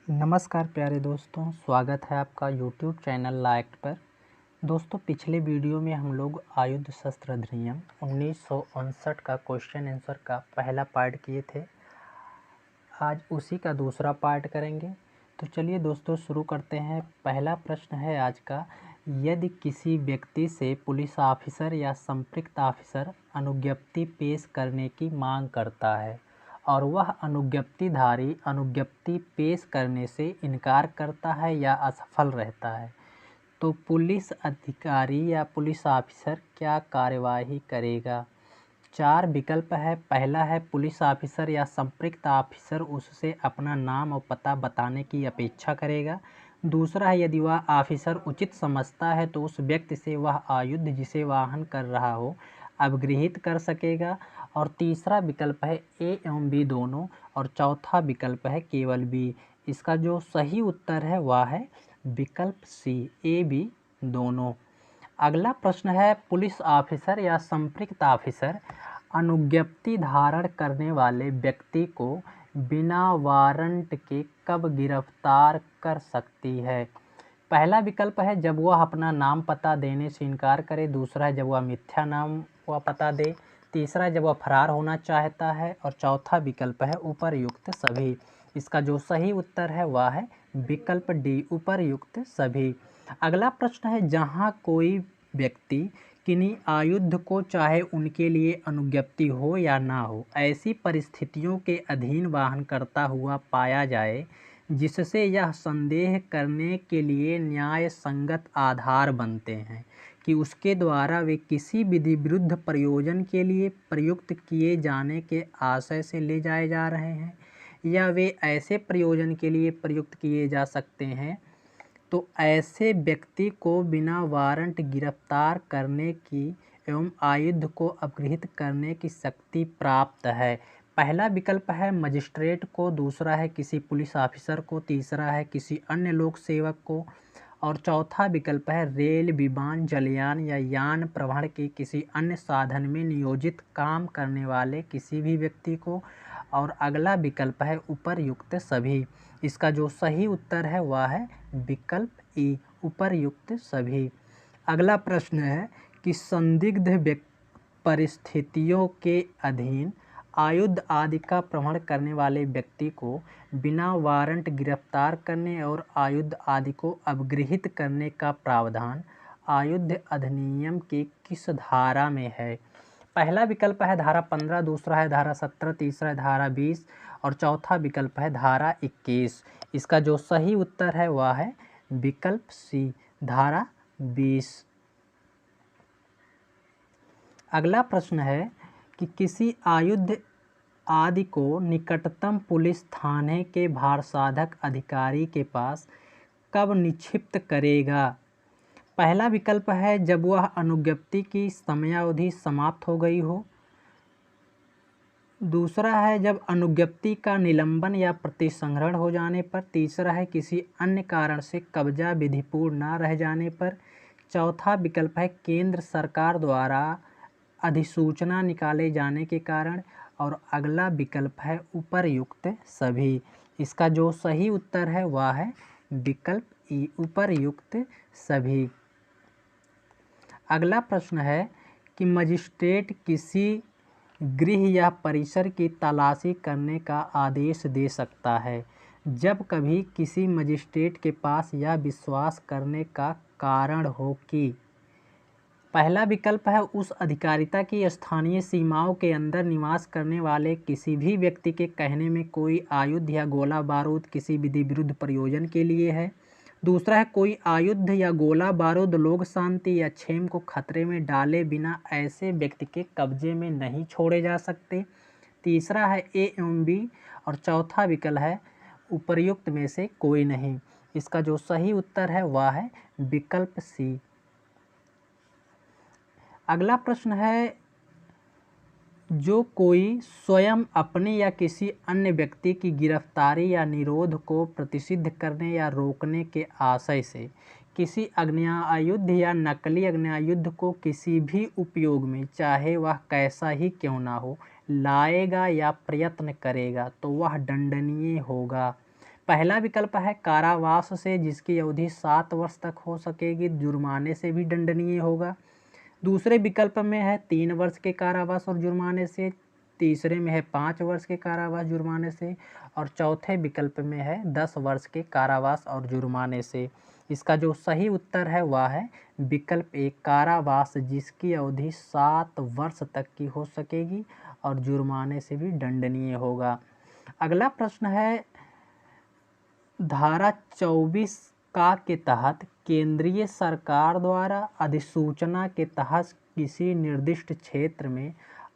नमस्कार प्यारे दोस्तों, स्वागत है आपका यूट्यूब चैनल लाइक्ट पर। दोस्तों, पिछले वीडियो में हम लोग आयुध शस्त्र अधिनियम 1959 का क्वेश्चन आंसर का पहला पार्ट किए थे। आज उसी का दूसरा पार्ट करेंगे। तो चलिए दोस्तों शुरू करते हैं। पहला प्रश्न है आज का, यदि किसी व्यक्ति से पुलिस ऑफिसर या संपृक्त ऑफिसर अनुज्ञप्ति पेश करने की मांग करता है और वह अनुज्ञप्तिधारी अनुज्ञप्ति पेश करने से इनकार करता है या असफल रहता है, तो पुलिस अधिकारी या पुलिस ऑफिसर क्या कार्यवाही करेगा। 4 विकल्प है। पहला है पुलिस ऑफिसर या संपृक्त ऑफिसर उससे अपना नाम और पता बताने की अपेक्षा करेगा। दूसरा है यदि वह ऑफिसर उचित समझता है तो उस व्यक्ति से वह आयुध जिसे वाहन कर रहा हो अवगृहित कर सकेगा। और तीसरा विकल्प है ए एवं बी दोनों। और चौथा विकल्प है केवल बी। इसका जो सही उत्तर है वह है विकल्प सी, ए बी दोनों। अगला प्रश्न है, पुलिस ऑफिसर या संपृक्त ऑफिसर अनुज्ञप्ति धारण करने वाले व्यक्ति को बिना वारंट के कब गिरफ्तार कर सकती है। पहला विकल्प है जब वह अपना नाम पता देने से इनकार करे। दूसरा है जब वह मिथ्या नाम व पता दे। तीसरा है जब वह फरार होना चाहता है। और चौथा विकल्प है उपर्युक्त सभी। इसका जो सही उत्तर है वह है विकल्प डी, उपर्युक्त सभी। अगला प्रश्न है, जहाँ कोई व्यक्ति किन्हीं आयुध को चाहे उनके लिए अनुज्ञप्ति हो या ना हो ऐसी परिस्थितियों के अधीन वाहन करता हुआ पाया जाए जिससे यह संदेह करने के लिए न्याय संगत आधार बनते हैं कि उसके द्वारा वे किसी विधि विरुद्ध प्रयोजन के लिए प्रयुक्त किए जाने के आशय से ले जाए जा रहे हैं या वे ऐसे प्रयोजन के लिए प्रयुक्त किए जा सकते हैं, तो ऐसे व्यक्ति को बिना वारंट गिरफ्तार करने की एवं आयुध को अपहृत करने की शक्ति प्राप्त है। पहला विकल्प है मजिस्ट्रेट को, दूसरा है किसी पुलिस ऑफिसर को, तीसरा है किसी अन्य लोक सेवक को और चौथा विकल्प है रेल, विमान, जलयान या यान प्रवहन के किसी अन्य साधन में नियोजित काम करने वाले किसी भी व्यक्ति को। और अगला विकल्प है उपर्युक्त सभी। इसका जो सही उत्तर है वह है विकल्प ई, उपर्युक्त सभी। अगला प्रश्न है कि संदिग्ध परिस्थितियों के अधीन आयुध आदि का प्रवहन करने वाले व्यक्ति को बिना वारंट गिरफ्तार करने और आयुध आदि को अपगृहित करने का प्रावधान आयुध अधिनियम के किस धारा में है। पहला विकल्प है धारा 15, दूसरा है धारा 17, तीसरा है धारा 20 और चौथा विकल्प है धारा 21। इसका जो सही उत्तर है वह है विकल्प सी, धारा 20। अगला प्रश्न है कि किसी आयुध आदि को निकटतम पुलिस थाने के भारसाधक अधिकारी के पास कब निक्षिप्त करेगा। पहला विकल्प है जब वह अनुज्ञप्ति की समयावधि समाप्त हो गई हो। दूसरा है जब अनुज्ञप्ति का निलंबन या प्रतिसंहरण हो जाने पर। तीसरा है किसी अन्य कारण से कब्जा विधिपूर्ण न रह जाने पर। चौथा विकल्प है केंद्र सरकार द्वारा अधिसूचना निकाले जाने के कारण। और अगला विकल्प है उपर्युक्त सभी। इसका जो सही उत्तर है वह है विकल्प ई, उपर्युक्त सभी। अगला प्रश्न है कि मजिस्ट्रेट किसी गृह या परिसर की तलाशी करने का आदेश दे सकता है जब कभी किसी मजिस्ट्रेट के पास यह विश्वास करने का कारण हो कि पहला विकल्प है उस अधिकारिता की स्थानीय सीमाओं के अंदर निवास करने वाले किसी भी व्यक्ति के कहने में कोई आयुध या गोला बारूद किसी विधि विरुद्ध प्रयोजन के लिए है। दूसरा है कोई आयुध या गोला बारूद लोक शांति या क्षेम को खतरे में डाले बिना ऐसे व्यक्ति के कब्जे में नहीं छोड़े जा सकते। तीसरा है ए एवं बी और चौथा विकल्प है उपर्युक्त में से कोई नहीं। इसका जो सही उत्तर है वह है विकल्प सी। अगला प्रश्न है, जो कोई स्वयं अपने या किसी अन्य व्यक्ति की गिरफ्तारी या निरोध को प्रतिषिद्ध करने या रोकने के आशय से किसी आग्नेयायुध या नकली आग्नेयायुध को किसी भी उपयोग में, चाहे वह कैसा ही क्यों ना हो, लाएगा या प्रयत्न करेगा तो वह दंडनीय होगा। पहला विकल्प है कारावास से जिसकी अवधि 7 वर्ष तक हो सकेगी, जुर्माने से भी दंडनीय होगा। दूसरे विकल्प में है 3 वर्ष के कारावास और जुर्माने से, तीसरे में है 5 वर्ष के कारावास जुर्माने से, और चौथे विकल्प में है 10 वर्ष के कारावास और जुर्माने से। इसका जो सही उत्तर है वह है विकल्प ए, कारावास जिसकी अवधि 7 वर्ष तक की हो सकेगी और जुर्माने से भी दंडनीय होगा। अगला प्रश्न है धारा 24 का के तहत केंद्रीय सरकार द्वारा अधिसूचना के तहत किसी निर्दिष्ट क्षेत्र में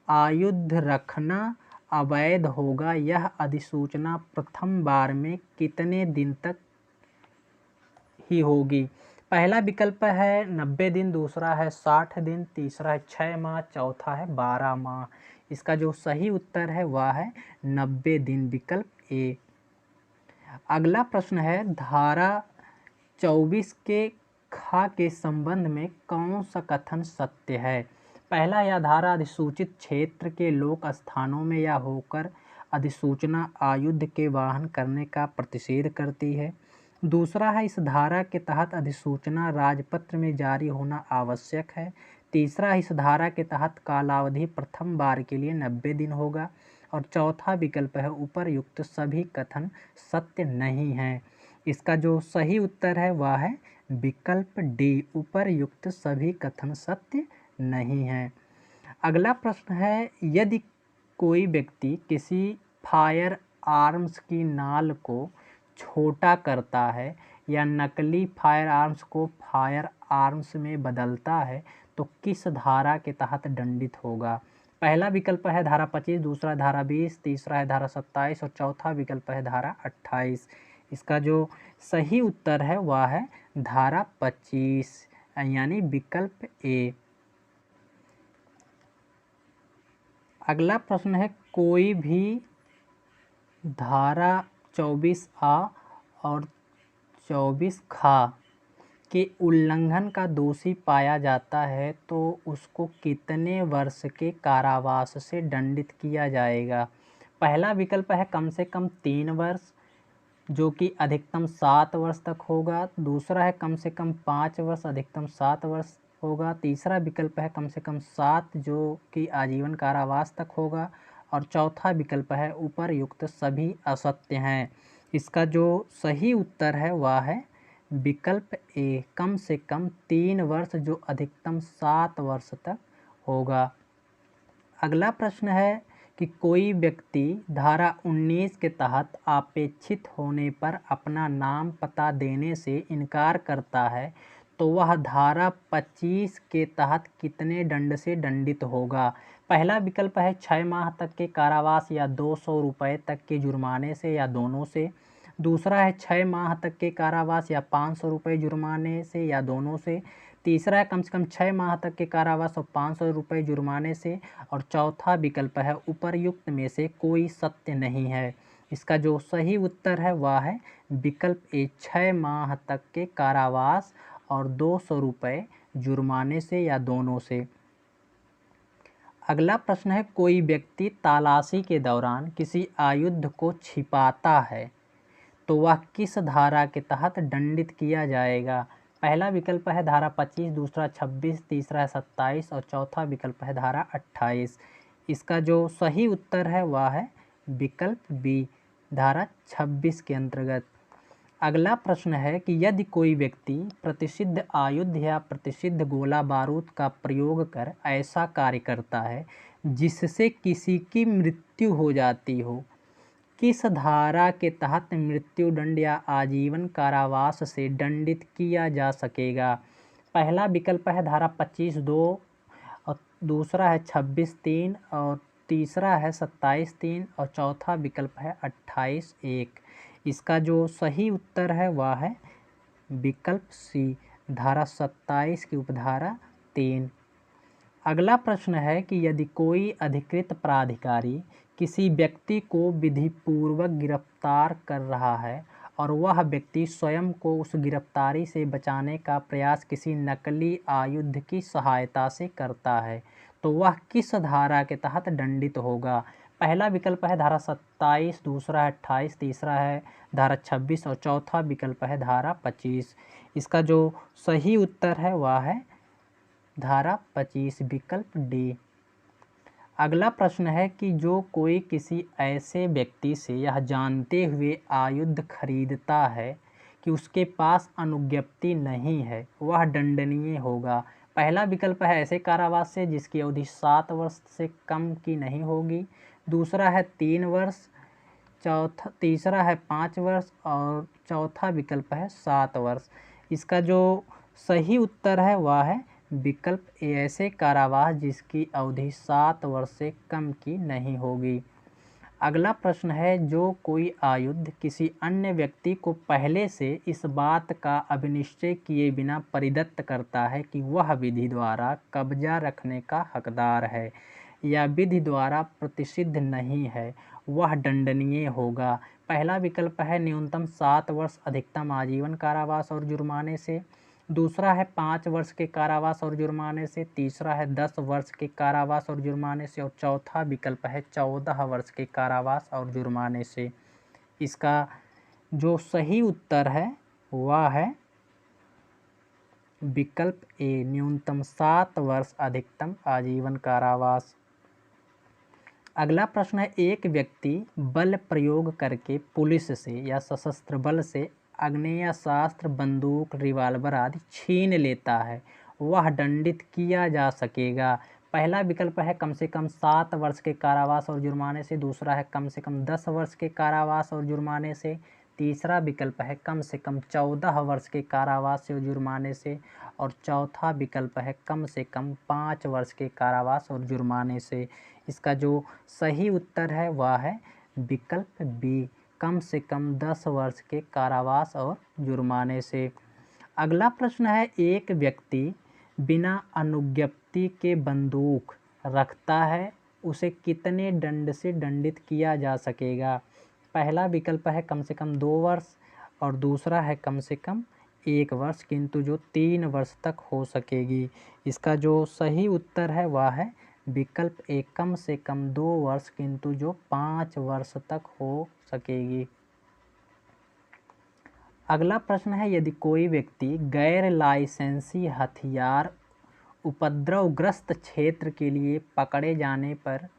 आयुध रखना अवैध होगा। यह अधिसूचना प्रथम बार में कितने दिन तक ही होगी? पहला विकल्प है 90 दिन, दूसरा है 60 दिन, तीसरा है 6 माह, चौथा है 12 माह। इसका जो सही उत्तर है वह है 90 दिन, विकल्प ए। अगला प्रश्न है धारा 24 के खा के संबंध में कौन सा कथन सत्य है? पहला, यह धारा अधिसूचित क्षेत्र के लोक स्थानों में या होकर अधिसूचना आयुध के वाहन करने का प्रतिषेध करती है। दूसरा है, इस धारा के तहत अधिसूचना राजपत्र में जारी होना आवश्यक है। तीसरा, इस धारा के तहत कालावधि प्रथम बार के लिए 90 दिन होगा। और चौथा विकल्प है उपर्युक्त सभी कथन सत्य नहीं हैं। इसका जो सही उत्तर है वह है विकल्प डी, उपर्युक्त सभी कथन सत्य नहीं हैं। अगला प्रश्न है, यदि कोई व्यक्ति किसी फायर आर्म्स की नाल को छोटा करता है या नकली फायर आर्म्स को फायर आर्म्स में बदलता है तो किस धारा के तहत दंडित होगा? पहला विकल्प है धारा 25, दूसरा धारा 20, तीसरा है धारा 27 और चौथा विकल्प है धारा 28। इसका जो सही उत्तर है वह है धारा 25 यानी विकल्प ए। अगला प्रश्न है, कोई भी धारा 24A और 24ख के उल्लंघन का दोषी पाया जाता है तो उसको कितने वर्ष के कारावास से दंडित किया जाएगा? पहला विकल्प है कम से कम 3 वर्ष जो कि अधिकतम 7 वर्ष तक होगा। दूसरा है कम से कम 5 वर्ष, अधिकतम 7 वर्ष होगा। तीसरा विकल्प है कम से कम 7 जो कि आजीवन कारावास तक होगा। और चौथा विकल्प है उपर्युक्त सभी असत्य हैं। इसका जो सही उत्तर है वह है विकल्प ए, कम से कम 3 वर्ष जो अधिकतम 7 वर्ष तक होगा। अगला प्रश्न है कि कोई व्यक्ति धारा 19 के तहत आपेक्षित होने पर अपना नाम पता देने से इनकार करता है तो वह धारा 25 के तहत कितने दंड से दंडित होगा? पहला विकल्प है 6 माह तक के कारावास या 200 रुपये तक के जुर्माने से या दोनों से। दूसरा है 6 माह तक के कारावास या 500 रुपये जुर्माने से या दोनों से। तीसरा है कम से कम 6 माह तक के कारावास और 500 रुपये जुर्माने से। और चौथा विकल्प है उपर्युक्त में से कोई सत्य नहीं है। इसका जो सही उत्तर है वह है विकल्प ए, 6 माह तक के कारावास और 200 रुपये जुर्माने से या दोनों से। अगला प्रश्न है, कोई व्यक्ति तलाशी के दौरान किसी आयुध को छिपाता है तो वह किस धारा के तहत दंडित किया जाएगा? पहला विकल्प है धारा 25, दूसरा 26, तीसरा है 27 और चौथा विकल्प है धारा 28। इसका जो सही उत्तर है वह है विकल्प बी, धारा 26 के अंतर्गत। अगला प्रश्न है कि यदि कोई व्यक्ति प्रतिषिद्ध आयुध या प्रतिषिद्ध गोला बारूद का प्रयोग कर ऐसा कार्य करता है जिससे किसी की मृत्यु हो जाती हो, किस धारा के तहत मृत्युदंड या आजीवन कारावास से दंडित किया जा सकेगा? पहला विकल्प है धारा 25(2) और दूसरा है 26(3) और तीसरा है 27(3) और चौथा विकल्प है 28(1). इसका जो सही उत्तर है वह है विकल्प सी, धारा 27 की उपधारा 3। अगला प्रश्न है कि यदि कोई अधिकृत प्राधिकारी किसी व्यक्ति को विधिपूर्वक गिरफ्तार कर रहा है और वह व्यक्ति स्वयं को उस गिरफ्तारी से बचाने का प्रयास किसी नकली आयुध की सहायता से करता है तो वह किस धारा के तहत दंडित होगा? पहला विकल्प है धारा 27, दूसरा है 28, तीसरा है धारा 26 और चौथा विकल्प है धारा 25। इसका जो सही उत्तर है वह है धारा 25, विकल्प डी। अगला प्रश्न है कि जो कोई किसी ऐसे व्यक्ति से यह जानते हुए आयुध खरीदता है कि उसके पास अनुज्ञप्ति नहीं है वह दंडनीय होगा। पहला विकल्प है ऐसे कारावास से जिसकी अवधि 7 वर्ष से कम की नहीं होगी, दूसरा है 3 वर्ष, तीसरा है 5 वर्ष और चौथा विकल्प है 7 वर्ष। इसका जो सही उत्तर है वह है विकल्प ए, ऐसे कारावास जिसकी अवधि 7 वर्ष से कम की नहीं होगी। अगला प्रश्न है जो कोई आयुध किसी अन्य व्यक्ति को पहले से इस बात का अभिनिश्चय किए बिना परिदत्त करता है कि वह विधि द्वारा कब्जा रखने का हकदार है या विधि द्वारा प्रतिषिद्ध नहीं है वह दंडनीय होगा। पहला विकल्प है न्यूनतम 7 वर्ष अधिकतम आजीवन कारावास और जुर्माने से, दूसरा है 5 वर्ष के कारावास और जुर्माने से, तीसरा है 10 वर्ष के कारावास और जुर्माने से और चौथा विकल्प है 14 वर्ष के कारावास और जुर्माने से। इसका जो सही उत्तर है वह है विकल्प ए, न्यूनतम 7 वर्ष अधिकतम आजीवन कारावास। अगला प्रश्न है एक व्यक्ति बल प्रयोग करके पुलिस से या सशस्त्र बल से आग्नेयास्त्र, बंदूक, रिवाल्वर आदि छीन लेता है वह दंडित किया जा सकेगा। पहला विकल्प है कम से कम 7 वर्ष के कारावास और जुर्माने से, दूसरा है कम से कम 10 वर्ष के कारावास और जुर्माने से, तीसरा विकल्प है कम से कम 14 वर्ष के कारावास और जुर्माने से और चौथा विकल्प है कम से कम 5 वर्ष के कारावास और जुर्माने से। इसका जो सही उत्तर है वह है विकल्प बी, कम से कम 10 वर्ष के कारावास और जुर्माने से। अगला प्रश्न है एक व्यक्ति बिना अनुज्ञप्ति के बंदूक रखता है उसे कितने दंड से दंडित किया जा सकेगा। पहला विकल्प है कम से कम 2 वर्ष और दूसरा है कम से कम 1 वर्ष किंतु जो 3 वर्ष तक हो सकेगी। इसका जो सही उत्तर है वह है विकल्प ए, कम से कम 2 वर्ष किंतु जो 5 वर्ष तक हो सकेगी। अगला प्रश्न है यदि कोई व्यक्ति गैर लाइसेंसी हथियार उपद्रवग्रस्त क्षेत्र के लिए पकड़े जाने पर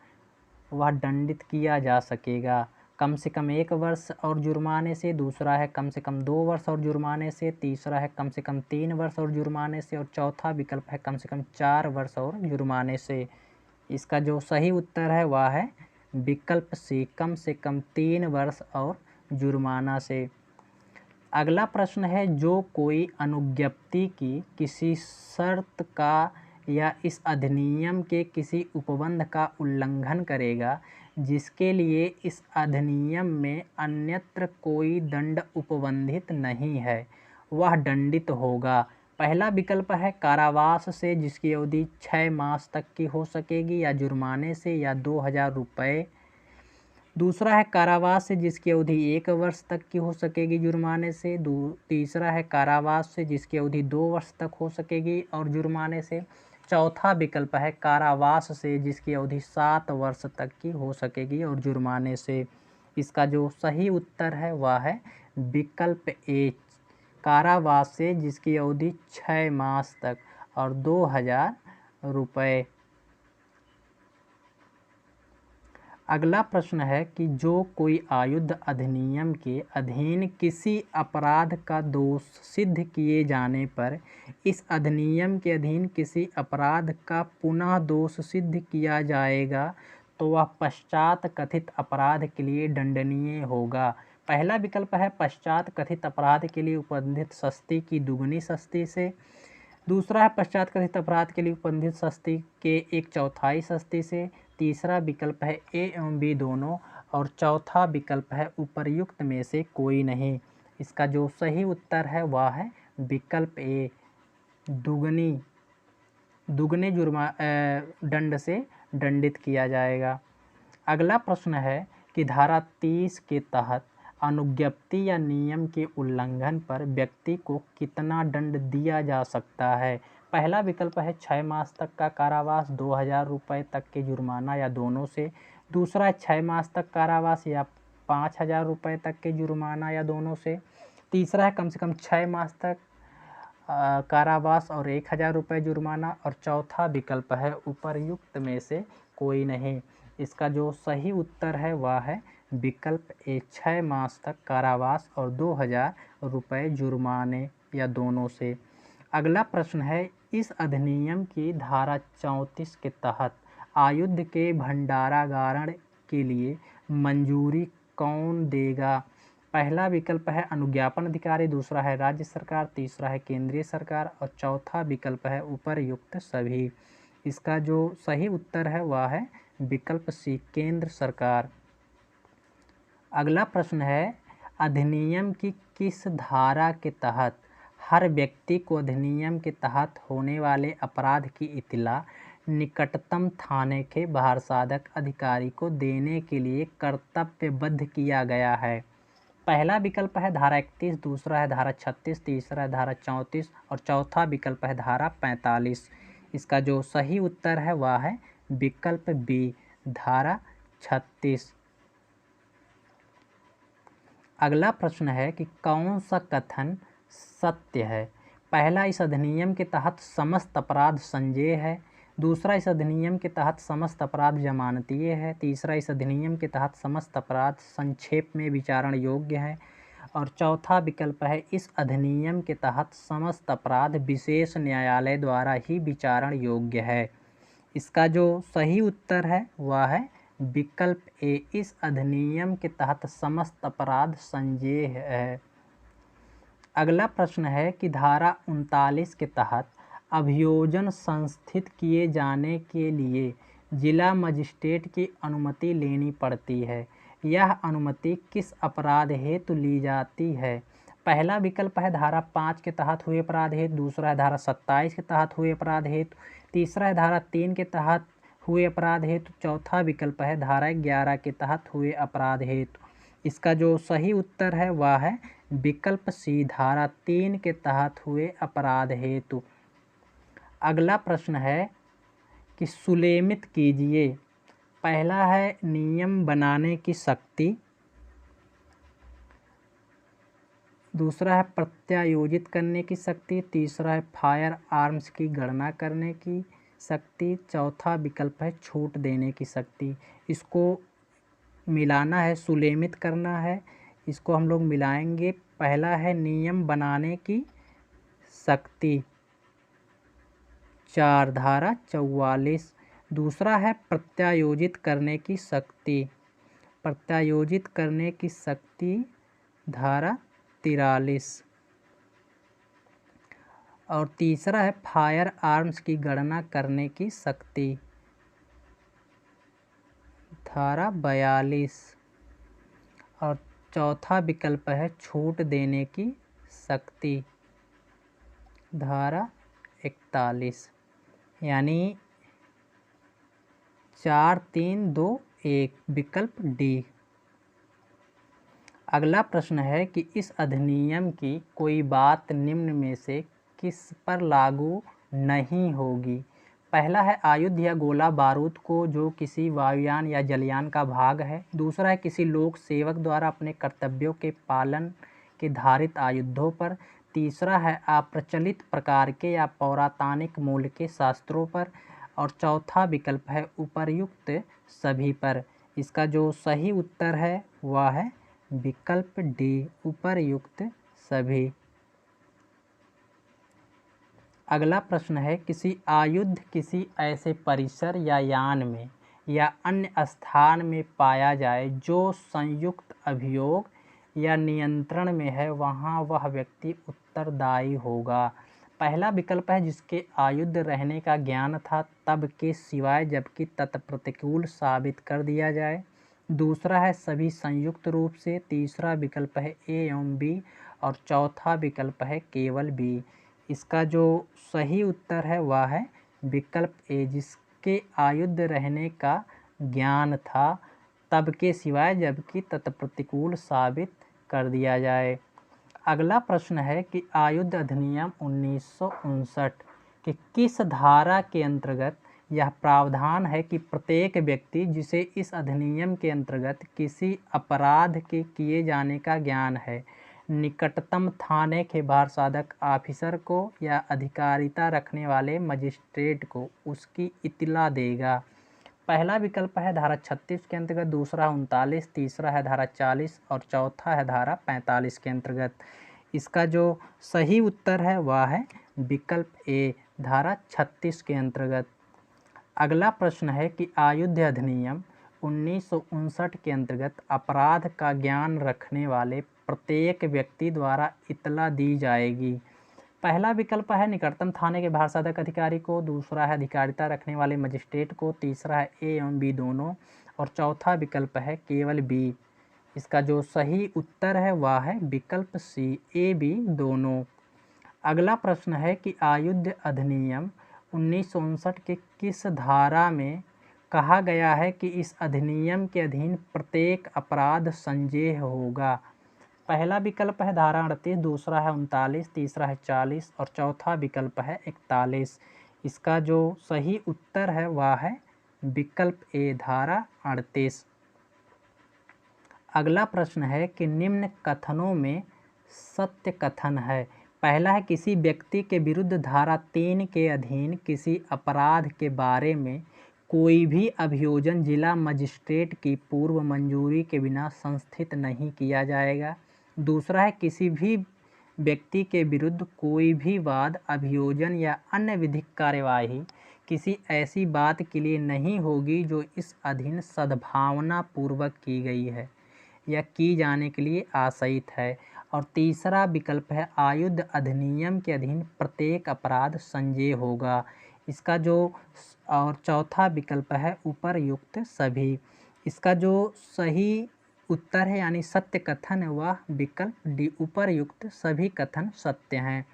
वह दंडित किया जा सकेगा। कम से कम 1 वर्ष और जुर्माने से, दूसरा है कम से कम 2 वर्ष और जुर्माने से, तीसरा है कम से कम 3 वर्ष और जुर्माने से और चौथा विकल्प है कम से कम 4 वर्ष और जुर्माने से। इसका जो सही उत्तर है वह है विकल्प सी, कम से कम 3 वर्ष और जुर्माना से। अगला प्रश्न है जो कोई अनुज्ञप्ति की किसी शर्त का या इस अधिनियम के किसी उपबंध का उल्लंघन करेगा जिसके लिए इस अधिनियम में अन्यत्र कोई दंड उपबंधित नहीं है वह दंडित होगा। पहला विकल्प है कारावास से जिसकी अवधि 6 मास तक की हो सकेगी या जुर्माने से या 2000 रुपये, दूसरा है कारावास से जिसकी अवधि 1 वर्ष तक की हो सकेगी जुर्माने से, तीसरा है कारावास से जिसकी अवधि 2 वर्ष तक हो सकेगी और जुर्माने से, चौथा विकल्प है कारावास से जिसकी अवधि 7 वर्ष तक की हो सकेगी और जुर्माने से। इसका जो सही उत्तर है वह है विकल्प ए, कारावास से जिसकी अवधि 6 मास तक और 2000 रुपये। अगला प्रश्न है कि जो कोई आयुध अधिनियम के अधीन किसी अपराध का दोष सिद्ध किए जाने पर इस अधिनियम के अधीन किसी अपराध का पुनः दोष सिद्ध किया जाएगा तो वह पश्चात कथित अपराध के लिए दंडनीय होगा। पहला विकल्प है पश्चात कथित अपराध के लिए उपबंधित सस्ती की दुगनी सस्ती से, दूसरा है पश्चात कथित अपराध के लिए उपबंधित सस्ती के 1/4 सस्ती से, तीसरा विकल्प है ए एवं बी दोनों और चौथा विकल्प है उपर्युक्त में से कोई नहीं। इसका जो सही उत्तर है वह है विकल्प ए, दुगने दंड से दंडित किया जाएगा। अगला प्रश्न है कि धारा 30 के तहत अनुज्ञप्ति या नियम के उल्लंघन पर व्यक्ति को कितना दंड दिया जा सकता है। पहला विकल्प है 6 मास तक का कारावास, 2000 रुपये तक के जुर्माना या दोनों से, दूसरा है 6 मास तक कारावास या 5,000 रुपये तक के जुर्माना या दोनों से। तीसरा है कम से कम 6 मास तक कारावास और 1,000 रुपये जुर्माना। और चौथा विकल्प है उपर्युक्त में से कोई नहीं। इसका जो सही उत्तर है वह है विकल्प ए, 6 मास तक कारावास और 2,000 रुपये जुर्माने या दोनों से। अगला प्रश्न है, इस अधिनियम की धारा 34 के तहत आयुध के भंडारागारण के लिए मंजूरी कौन देगा? पहला विकल्प है अनुज्ञापन अधिकारी, दूसरा है राज्य सरकार, तीसरा है केंद्रीय सरकार और चौथा विकल्प है उपर्युक्त सभी। इसका जो सही उत्तर है वह है विकल्प सी, केंद्र सरकार। अगला प्रश्न है, अधिनियम की किस धारा के तहत हर व्यक्ति को अधिनियम के तहत होने वाले अपराध की इत्तला निकटतम थाने के भारसाधक अधिकारी को देने के लिए कर्तव्यबद्ध किया गया है? पहला विकल्प है धारा 31, दूसरा है धारा 36, तीसरा है धारा 34 और चौथा विकल्प है धारा 45। इसका जो सही उत्तर है वह है विकल्प बी, धारा 36। अगला प्रश्न है कि कौन सा कथन सत्य है? पहला, इस अधिनियम के तहत समस्त अपराध संज्ञेय है। दूसरा, इस अधिनियम के तहत समस्त अपराध जमानतीय है। तीसरा, इस अधिनियम के तहत समस्त अपराध संक्षेप में विचारण योग्य है। और चौथा विकल्प है, इस अधिनियम के तहत समस्त अपराध विशेष न्यायालय द्वारा ही विचारण योग्य है। इसका जो सही उत्तर है वह है विकल्प ए, इस अधिनियम के तहत समस्त अपराध संज्ञेय है। अगला प्रश्न है कि धारा 39 के तहत अभियोजन संस्थित किए जाने के लिए जिला मजिस्ट्रेट की अनुमति लेनी पड़ती है। यह अनुमति किस अपराध हेतु ली जाती है? पहला विकल्प है धारा 5 के तहत हुए अपराध हेतु, दूसरा है धारा 27 के तहत हुए अपराध हेतु, तीसरा है धारा 3 के तहत हुए अपराध हेतु, चौथा विकल्प है धारा 11 के तहत हुए अपराध हेतु। इसका जो सही उत्तर है वह है विकल्प सी, धारा 3 के तहत हुए अपराध हेतु। अगला प्रश्न है कि सुलेमित कीजिए। पहला है नियम बनाने की शक्ति, दूसरा है प्रत्यायोजित करने की शक्ति, तीसरा है फायर आर्म्स की गणना करने की शक्ति, चौथा विकल्प है छूट देने की शक्ति। इसको मिलाना है, सुलेमित करना है, इसको हम लोग मिलाएंगे। पहला है नियम बनाने की शक्ति 4, धारा 44। दूसरा है प्रत्यायोजित करने की शक्ति, प्रत्यायोजित करने की शक्ति धारा 43। और तीसरा है फायर आर्म्स की गणना करने की शक्ति, धारा 42। और चौथा विकल्प है छूट देने की शक्ति, धारा 41। यानी 4, 3, 2, 1, विकल्प डी। अगला प्रश्न है कि इस अधिनियम की कोई बात निम्न में से किस पर लागू नहीं होगी? पहला है आयुध या गोला बारूद को जो किसी वायुयान या जलयान का भाग है। दूसरा है किसी लोक सेवक द्वारा अपने कर्तव्यों के पालन के धारित आयुधों पर। तीसरा है अप्रचलित प्रकार के या पौरातानिक मूल के शास्त्रों पर। और चौथा विकल्प है उपर्युक्त सभी पर। इसका जो सही उत्तर है वह है विकल्प डी, उपर्युक्त सभी। अगला प्रश्न है किसी आयुध किसी ऐसे परिसर या यान में या अन्य स्थान में पाया जाए जो संयुक्त अभियोग या नियंत्रण में है, वहाँ वह व्यक्ति उत्तरदायी होगा। पहला विकल्प है जिसके आयुध रहने का ज्ञान था तब के सिवाय जबकि तत्प्रतिकूल साबित कर दिया जाए। दूसरा है सभी संयुक्त रूप से। तीसरा विकल्प है ए एवं बी और चौथा विकल्प है केवल बी। इसका जो सही उत्तर है वह है विकल्प ए, जिसके आयुध रहने का ज्ञान था तब के सिवाय जबकि तत्प्रतिकूल साबित कर दिया जाए। अगला प्रश्न है कि आयुध अधिनियम 1959 के किस धारा के अंतर्गत यह प्रावधान है कि प्रत्येक व्यक्ति जिसे इस अधिनियम के अंतर्गत किसी अपराध के किए जाने का ज्ञान है, निकटतम थाने के भारसाधक ऑफिसर को या अधिकारिता रखने वाले मजिस्ट्रेट को उसकी इत्तला देगा। पहला विकल्प है धारा 36 के अंतर्गत, दूसरा 39, तीसरा है धारा 40 और चौथा है धारा 45 के अंतर्गत। इसका जो सही उत्तर है वह है विकल्प ए, धारा 36 के अंतर्गत। अगला प्रश्न है कि आयुध अधिनियम 1959 के अंतर्गत अपराध का ज्ञान रखने वाले प्रत्येक व्यक्ति द्वारा इत्तला दी जाएगी। पहला विकल्प है निकटतम थाने के भारसाधक अधिकारी को, दूसरा है अधिकारिता रखने वाले मजिस्ट्रेट को, तीसरा है ए एवं बी दोनों और चौथा विकल्प है केवल बी। इसका जो सही उत्तर है वह है विकल्प सी, ए बी दोनों। अगला प्रश्न है कि आयुध अधिनियम 1959 के किस धारा में कहा गया है कि इस अधिनियम के अधीन प्रत्येक अपराध संज्ञेय होगा। पहला विकल्प है धारा 38, दूसरा है 39, तीसरा है 40 और चौथा विकल्प है 41। इसका जो सही उत्तर है वह है विकल्प ए, धारा 38। अगला प्रश्न है कि निम्न कथनों में सत्य कथन है। पहला है किसी व्यक्ति के विरुद्ध धारा 3 के अधीन किसी अपराध के बारे में कोई भी अभियोजन जिला मजिस्ट्रेट की पूर्व मंजूरी के बिना संस्थित नहीं किया जाएगा। दूसरा है किसी भी व्यक्ति के विरुद्ध कोई भी वाद, अभियोजन या अन्य विधिक कार्यवाही किसी ऐसी बात के लिए नहीं होगी जो इस अधीन सद्भावना पूर्वक की गई है या की जाने के लिए आशयित है। और तीसरा विकल्प है आयुध अधिनियम के अधीन प्रत्येक अपराध संज्ञेय होगा। इसका जो और चौथा विकल्प है उपरयुक्त सभी। इसका जो सही उत्तर है यानी सत्य कथन है वह विकल्प डी, उपरयुक्त सभी कथन सत्य हैं।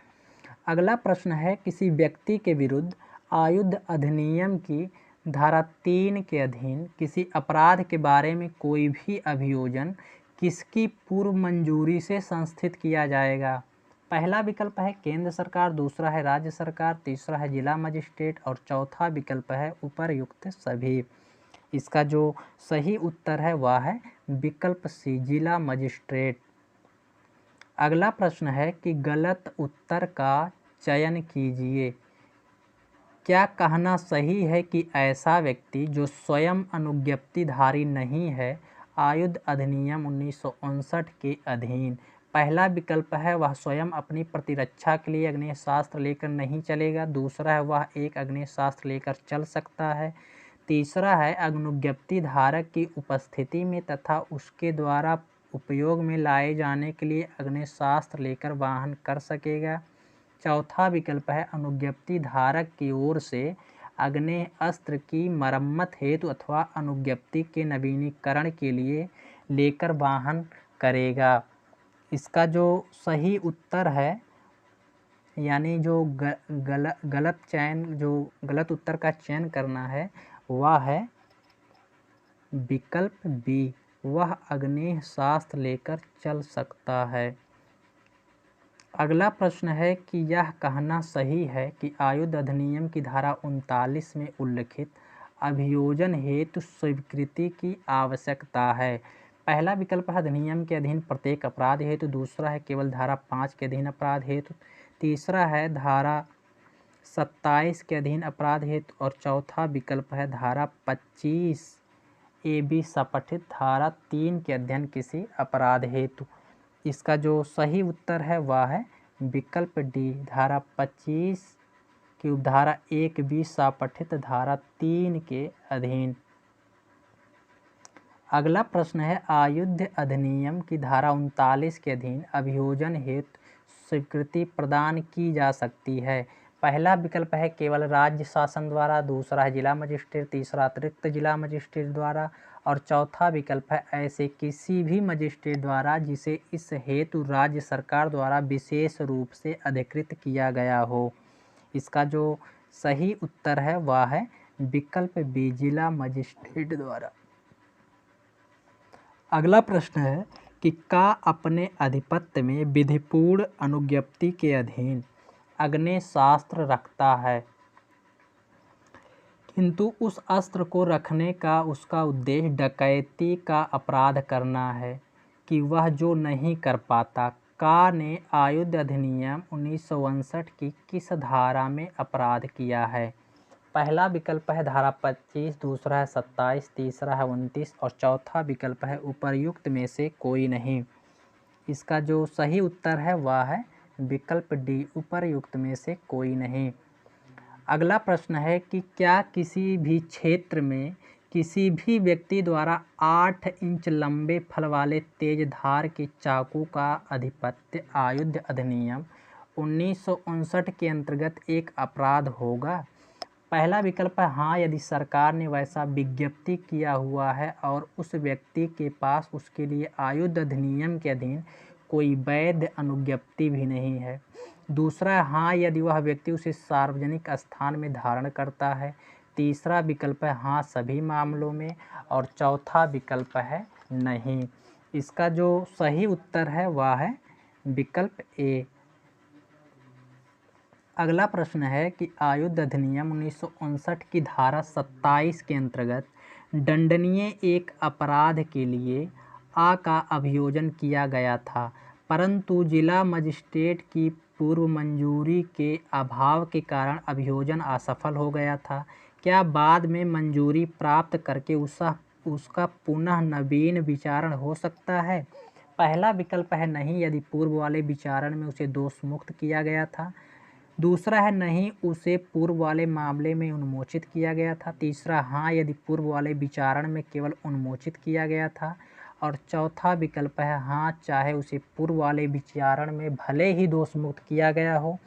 अगला प्रश्न है किसी व्यक्ति के विरुद्ध आयुध अधिनियम की धारा 3 के अधीन किसी अपराध के बारे में कोई भी अभियोजन किसकी पूर्व मंजूरी से संस्थित किया जाएगा। पहला विकल्प है केंद्र सरकार, दूसरा है राज्य सरकार, तीसरा है जिला मजिस्ट्रेट और चौथा विकल्प है उपरयुक्त सभी। इसका जो सही उत्तर है वह है विकल्प सी, जिला मजिस्ट्रेट। अगला प्रश्न है कि गलत उत्तर का चयन कीजिए। क्या कहना सही है कि ऐसा व्यक्ति जो स्वयं अनुज्ञप्तिधारी नहीं है आयुध अधिनियम 1959 के अधीन। पहला विकल्प है वह स्वयं अपनी प्रतिरक्षा के लिए अग्नेयास्त्र लेकर नहीं चलेगा। दूसरा है वह एक अग्नेयास्त्र लेकर चल सकता है। तीसरा है अनुज्ञप्ति धारक की उपस्थिति में तथा उसके द्वारा उपयोग में लाए जाने के लिए अग्नेयास्त्र लेकर वाहन कर सकेगा। चौथा विकल्प है अनुज्ञप्ति धारक की ओर से आग्नेयास्त्र की मरम्मत हेतु अथवा अनुज्ञप्ति के नवीनीकरण के लिए लेकर वाहन करेगा। इसका जो सही उत्तर है यानी जो गलत उत्तर का चयन करना है वह है विकल्प बी, वह आग्नेयास्त्र लेकर चल सकता है। अगला प्रश्न है कि यह कहना सही है कि आयुध अधिनियम की धारा 39 में उल्लिखित अभियोजन हेतु स्वीकृति की आवश्यकता है। पहला विकल्प है अधिनियम के अधीन प्रत्येक अपराध हेतु, दूसरा है केवल धारा 5 के अधीन अपराध हेतु, तीसरा है धारा 27 के अधीन अपराध हेतु और चौथा विकल्प है धारा 25 ए बी सपठित धारा 3 के अध्ययन किसी अपराध हेतु। इसका जो सही उत्तर है वह है विकल्प डी, धारा 25 की उपधारा 1 बी सपठित धारा 3 के अधीन। अगला प्रश्न है आयुध अधिनियम की धारा 39 के अधीन अभियोजन हेतु स्वीकृति प्रदान की जा सकती है। पहला विकल्प है केवल राज्य शासन द्वारा, दूसरा है जिला मजिस्ट्रेट, तीसरा अतिरिक्त जिला मजिस्ट्रेट द्वारा और चौथा विकल्प है ऐसे किसी भी मजिस्ट्रेट द्वारा जिसे इस हेतु राज्य सरकार द्वारा विशेष रूप से अधिकृत किया गया हो। इसका जो सही उत्तर है वह है विकल्प बी, जिला मजिस्ट्रेट द्वारा। अगला प्रश्न है कि का अपने आधिपत्य में विधिपूर्ण अनुज्ञप्ति के अधीन आग्नेयास्त्र रखता है। किंतु उस अस्त्र को रखने का उसका उद्देश्य डकैती का अपराध करना है कि वह जो नहीं कर पाता। का ने आयुध अधिनियम 1959 की किस धारा में अपराध किया है? पहला विकल्प है धारा 25, दूसरा है 27, तीसरा है 29 और चौथा विकल्प है उपर्युक्त में से कोई नहीं। इसका जो सही उत्तर है वह है विकल्प डी, उपर्युक्त में से कोई नहीं। अगला प्रश्न है कि क्या किसी भी क्षेत्र में किसी भी व्यक्ति द्वारा 8 इंच लंबे फल वाले तेज धार के चाकू का अधिपत्य आयुध अधिनियम 1959 के अंतर्गत एक अपराध होगा? पहला विकल्प है हाँ, यदि सरकार ने वैसा विज्ञप्ति किया हुआ है और उस व्यक्ति के पास उसके लिए आयुध अधिनियम के अधीन कोई वैध अनुज्ञप्ति भी नहीं है। दूसरा है हाँ, यदि वह व्यक्ति उसे सार्वजनिक स्थान में धारण करता है। तीसरा विकल्प है हाँ सभी मामलों में और चौथा विकल्प है नहीं। इसका जो सही उत्तर है वह है विकल्प ए। अगला प्रश्न है कि आयुध अधिनियम 1959 की धारा 27 के अंतर्गत दंडनीय एक अपराध के लिए आ का अभियोजन किया गया था, परंतु जिला मजिस्ट्रेट की पूर्व मंजूरी के अभाव के कारण अभियोजन असफल हो गया था। क्या बाद में मंजूरी प्राप्त करके उसका पुनः नवीन विचारण हो सकता है? पहला विकल्प है नहीं, यदि पूर्व वाले विचारण में उसे दोष मुक्त किया गया था। दूसरा है नहीं, उसे पूर्व वाले मामले में उन्मोचित किया गया था। तीसरा हाँ, यदि पूर्व वाले विचारण में केवल उन्मोचित किया गया था। और चौथा विकल्प है हाँ, चाहे उसे पूर्व वाले विचारण में भले ही दोष मुक्त किया गया हो।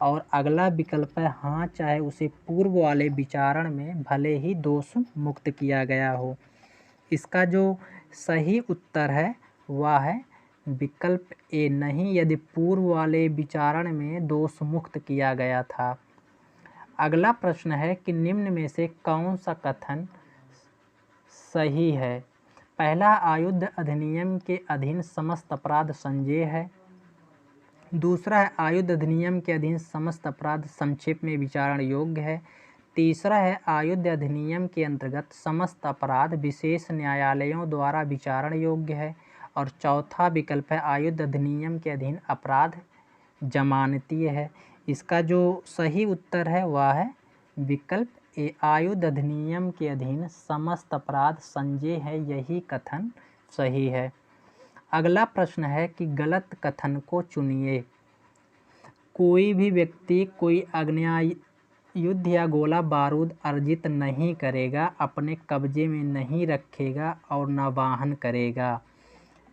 और अगला विकल्प है हाँ, चाहे उसे पूर्व वाले विचारण में भले ही दोष मुक्त किया गया हो। इसका जो सही उत्तर है वह है विकल्प ए, नहीं, यदि पूर्व वाले विचारण में दोष मुक्त किया गया था। अगला प्रश्न है कि निम्न में से कौन सा कथन सही है? पहला, आयुध अधिनियम के अधीन समस्त अपराध संज्ञेय है। दूसरा है आयुध अधिनियम के अधीन समस्त अपराध संक्षेप में विचारण योग्य है। तीसरा है आयुध अधिनियम के अंतर्गत समस्त अपराध विशेष न्यायालयों द्वारा विचारण योग्य है। और चौथा विकल्प है आयुध अधिनियम के अधीन अपराध जमानतीय है। इसका जो सही उत्तर है वह है विकल्प ए, आयुध अधिनियम के अधीन समस्त अपराध संज्ञेय है, यही कथन सही है। अगला प्रश्न है कि गलत कथन को चुनिए। कोई भी व्यक्ति कोई आग्नेयायुध या गोला बारूद अर्जित नहीं करेगा, अपने कब्जे में नहीं रखेगा और न वाहन करेगा।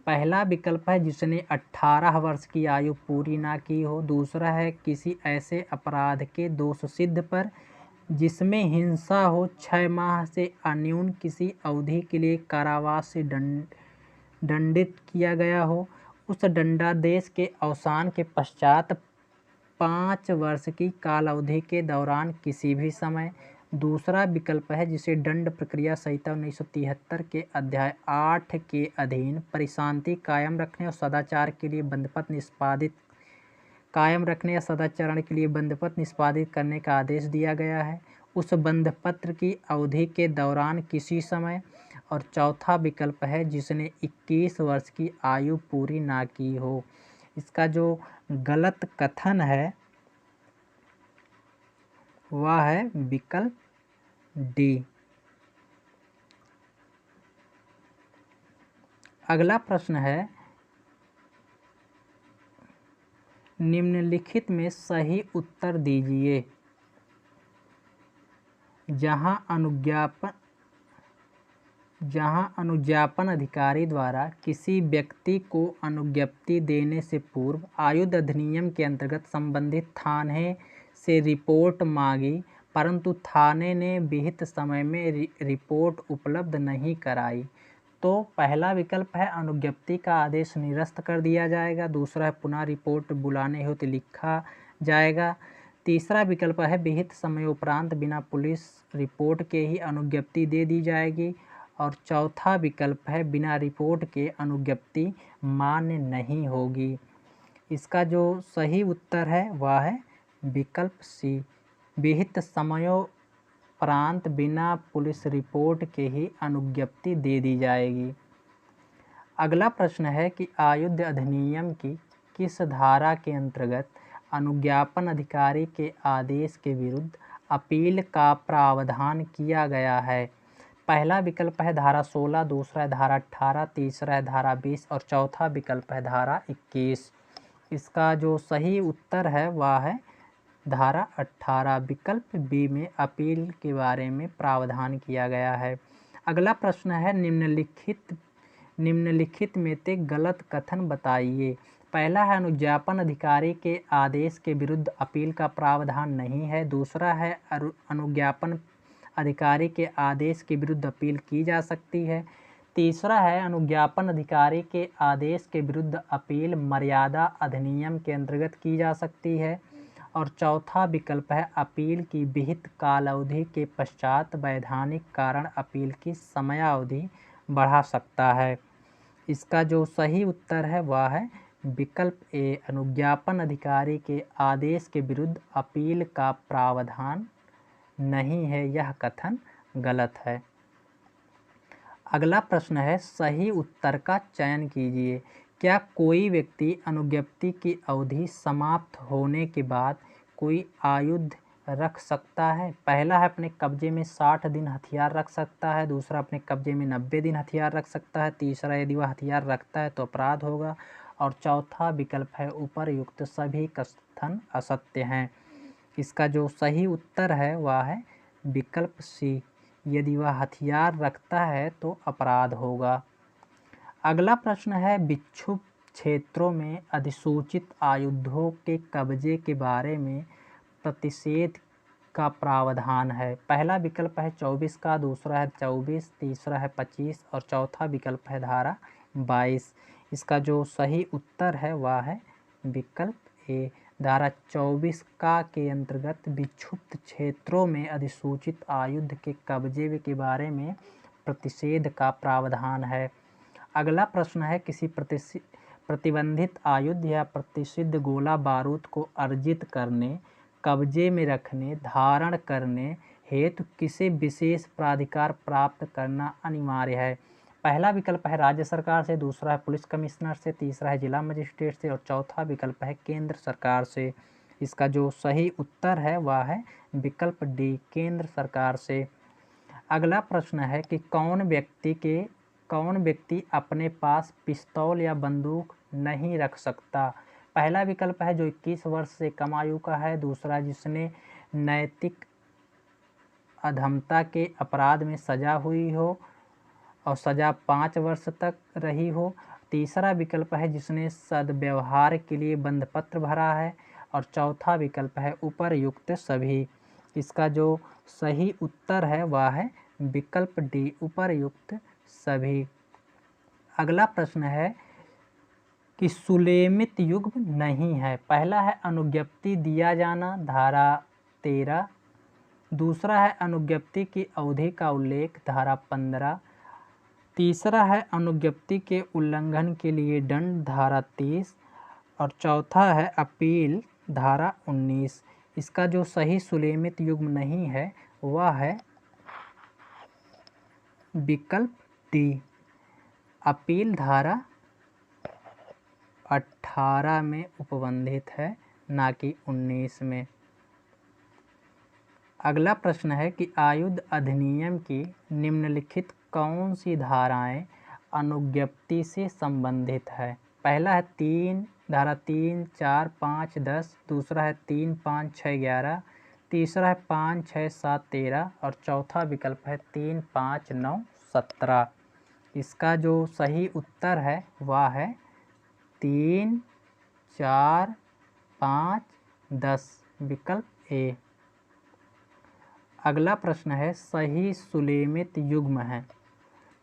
पहला विकल्प है जिसने 18 वर्ष की आयु पूरी ना की हो। दूसरा है किसी ऐसे अपराध के दोष सिद्ध पर जिसमें हिंसा हो 6 माह से अन्यून किसी अवधि के लिए कारावास से दंडित किया गया हो, उस दंडादेश के अवसान के पश्चात 5 वर्ष की काल अवधि के दौरान किसी भी समय। दूसरा विकल्प है जिसे दंड प्रक्रिया संहिता 1973 के अध्याय 8 के अधीन परिशांति कायम रखने और सदाचार के लिए बंधपत्र निष्पादित कायम रखने या सदाचरण के लिए बंधपत्र निष्पादित करने का आदेश दिया गया है, उस बंधपत्र की अवधि के दौरान किसी समय। और चौथा विकल्प है जिसने 21 वर्ष की आयु पूरी ना की हो। इसका जो गलत कथन है वह है विकल्प डी। अगला प्रश्न है निम्नलिखित में सही उत्तर दीजिए। जहां अनुज्ञापन अधिकारी द्वारा किसी व्यक्ति को अनुज्ञप्ति देने से पूर्व आयुध अधिनियम के अंतर्गत संबंधित थाने से रिपोर्ट मांगी, परंतु थाने ने विहित समय में रिपोर्ट उपलब्ध नहीं कराई, तो पहला विकल्प है अनुज्ञप्ति का आदेश निरस्त कर दिया जाएगा। दूसरा है पुनः रिपोर्ट बुलाने हेतु लिखा जाएगा। तीसरा विकल्प है विहित समय उपरांत बिना पुलिस रिपोर्ट के ही अनुज्ञप्ति दे दी जाएगी। और चौथा विकल्प है बिना रिपोर्ट के अनुज्ञप्ति मान्य नहीं होगी। इसका जो सही उत्तर है वह है विकल्प सी, विहित समयों तत्परांत बिना पुलिस रिपोर्ट के ही अनुज्ञप्ति दे दी जाएगी। अगला प्रश्न है कि आयुध अधिनियम की किस धारा के अंतर्गत अनुज्ञापन अधिकारी के आदेश के विरुद्ध अपील का प्रावधान किया गया है। पहला विकल्प है धारा 16, दूसरा है धारा 18, तीसरा है धारा 20 और चौथा विकल्प है धारा 21। इसका जो सही उत्तर है वह है धारा 18। विकल्प बी में अपील के बारे में प्रावधान किया गया है। अगला प्रश्न है निम्नलिखित में से गलत कथन बताइए। पहला है अनुज्ञापन अधिकारी के आदेश के विरुद्ध अपील का प्रावधान नहीं है। दूसरा है अनुज्ञापन अधिकारी के आदेश के विरुद्ध अपील की जा सकती है। तीसरा है अनुज्ञापन अधिकारी के आदेश के विरुद्ध अपील मर्यादा अधिनियम के अंतर्गत की जा सकती है। और चौथा विकल्प है अपील की विहित कालावधि के पश्चात वैधानिक कारण अपील की समयावधि बढ़ा सकता है। इसका जो सही उत्तर है वह है विकल्प ए, अनुज्ञापन अधिकारी के आदेश के विरुद्ध अपील का प्रावधान नहीं है, यह कथन गलत है। अगला प्रश्न है सही उत्तर का चयन कीजिए। क्या कोई व्यक्ति अनुज्ञप्ति की अवधि समाप्त होने के बाद कोई आयुध रख सकता है? पहला है अपने कब्जे में 60 दिन हथियार रख सकता है। दूसरा अपने कब्जे में 90 दिन हथियार रख सकता है। तीसरा यदि वह हथियार रखता है तो अपराध होगा। और चौथा विकल्प है उपरयुक्त सभी कथन असत्य हैं। इसका जो सही उत्तर है वह है विकल्प सी, यदि वह हथियार रखता है तो अपराध होगा। अगला प्रश्न है विक्षुब्ध क्षेत्रों में अधिसूचित आयुधों के कब्जे के बारे में प्रतिषेध का प्रावधान है। पहला विकल्प है 24 का, दूसरा है 24, तीसरा है 25 और चौथा विकल्प है धारा 22। इसका जो सही उत्तर है वह है विकल्प ए, धारा 24 का के अंतर्गत विक्षुब्ध क्षेत्रों में अधिसूचित आयुध के कब्जे के बारे में प्रतिषेध का प्रावधान है। अगला प्रश्न है किसी प्रतिबंधित आयुध या प्रतिषिद्ध गोला बारूद को अर्जित करने, कब्जे में रखने, धारण करने हेतु किसे विशेष प्राधिकार प्राप्त करना अनिवार्य है? पहला विकल्प है राज्य सरकार से, दूसरा है पुलिस कमिश्नर से, तीसरा है जिला मजिस्ट्रेट से और चौथा विकल्प है केंद्र सरकार से। इसका जो सही उत्तर है वह है विकल्प डी, केंद्र सरकार से। अगला प्रश्न है कि कौन व्यक्ति अपने पास पिस्तौल या बंदूक नहीं रख सकता? पहला विकल्प है जो 21 वर्ष से कम आयु का है। दूसरा जिसने नैतिक अधमता के अपराध में सजा हुई हो और सजा 5 वर्ष तक रही हो। तीसरा विकल्प है जिसने सद्व्यवहार के लिए बंधपत्र भरा है और चौथा विकल्प है उपरयुक्त सभी। इसका जो सही उत्तर है वह है विकल्प डी, उपरयुक्त सभी। अगला प्रश्न है कि सुलेमित युग्म नहीं है। पहला है अनुज्ञप्ति दिया जाना, धारा 13। दूसरा है अनुज्ञप्ति की अवधि का उल्लेख, धारा 15। तीसरा है अनुज्ञप्ति के उल्लंघन के लिए दंड, धारा 30 और चौथा है अपील, धारा 19। इसका जो सही सुलेमित युग्म नहीं है वह है विकल्प डी, अपील धारा 18 में उपबंधित है, ना कि 19 में। अगला प्रश्न है कि आयुध अधिनियम की निम्नलिखित कौन सी धाराएं अनुज्ञप्ति से संबंधित है? पहला है धारा 3, 4, 5, 10। दूसरा है 3, 5, 6, 11। तीसरा है 5, 6, 7, 13 और चौथा विकल्प है 3, 5, 9, 17। इसका जो सही उत्तर है वह है 3, 4, 5, 10, विकल्प ए। अगला प्रश्न है सही सुलेमित युग्म है।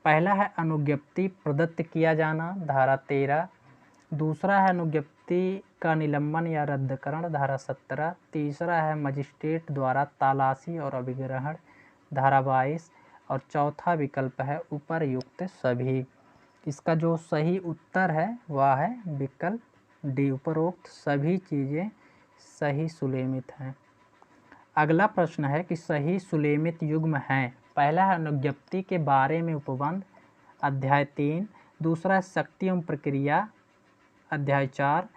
पहला है अनुज्ञप्ति प्रदत्त किया जाना, धारा 13। दूसरा है अनुज्ञप्ति का निलंबन या रद्दकरण, धारा 17। तीसरा है मजिस्ट्रेट द्वारा तलाशी और अभिग्रहण, धारा 22 और चौथा विकल्प है उपरयुक्त सभी। इसका जो सही उत्तर है वह है विकल्प डी, उपरोक्त सभी चीज़ें सही सुलेमित हैं। अगला प्रश्न है कि सही सुलेमित युग्म हैं। पहला है अनुज्ञप्ति के बारे में उपबंध, अध्याय 3। दूसरा है शक्ति एवं प्रक्रिया, अध्याय 4।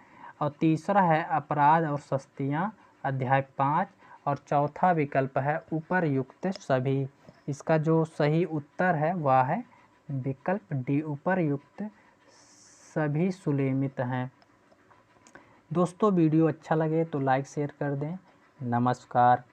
और तीसरा है अपराध और सस्तियाँ, अध्याय 5। और चौथा विकल्प है उपर्युक्त सभी। इसका जो सही उत्तर है वह है विकल्प डी, उपर्युक्त सभी सुलेमित हैं। दोस्तों वीडियो अच्छा लगे तो लाइक शेयर कर दें। नमस्कार।